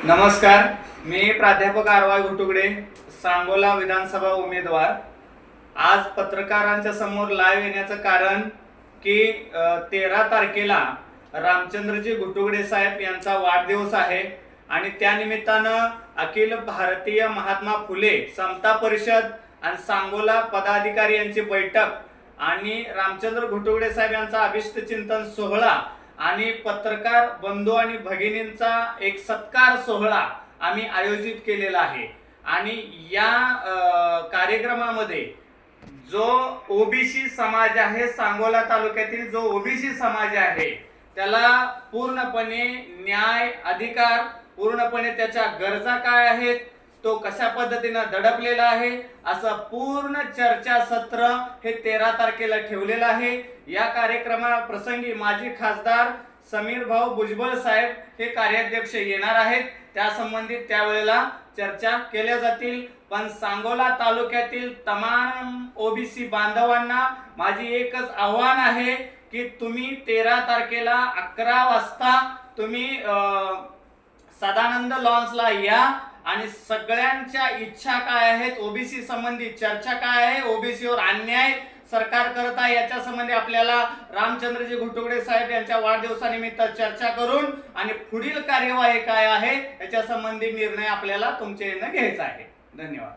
नमस्कार, मी प्राध्यापक आरवाय घुटुगडे, सांगोला विधानसभा उमेदवार। आज पत्रकारांच्या समोर लाईव्ह येण्याचं कारण की 13 तारखेला रामचंद्रजी घुटुगडे साहेब यांचा वाढदिवस आहे आणि त्या निमित्तानं अखिल भारतीय महात्मा फुले समता परिषद आणि सांगोला पदाधिकारी यांची बैठक आणि रामचंद्र घुटुगडे साहेब यांचा अभिष्ट चिंतन सोहळा आणि पत्रकार बंधू आणि भगिनींचा एक सत्कार सोहळा आम्ही आयोजित केलेला आहे। आणि या कार्यक्रमामध्ये जो ओबीसी समाज आहे, सांगोला तालुक्यातील जो ओबीसी समाज आहे त्याला पूर्णपणे न्याय, अधिकार, पूर्णपणे त्याच्या गरजा काय आहेत, तो कशा पद्धतीने दडपलेला आहे, असं पूर्ण चर्चा सत्र हे 13 तारखेला ठेवलेलं आहे। या कार्यक्रमाप्रसंगी माजी खासदार समीर भाऊ भुजबळ साहेब हे कार्याध्यक्ष येणार आहेत। त्या संबंधित त्यावेळेला चर्चा केल्या जातील। पण सांगोला तालुक्यातील तमाम ओबीसी बांधवांना माझी एकच आव्हान आहे की तुम्ही 13 तारखेला 11 वाजता तुम्ही सदानंद लॉन्सला या आणि सगळ्यांच्या इच्छा काय आहेत, ओबीसी संबंधी चर्चा काय आहे, ओबीसीवर अन्याय सरकार करत आहे याच्या संबंधी आपल्याला रामचंद्रजी घुटुगडे साहेब यांच्या वाढदिवसानिमित्त चर्चा करून आणि पुढील कार्यवाही काय आहे याच्या संबंधी निर्णय आपल्याला तुमच्या येणं घ्यायचा आहे। धन्यवाद।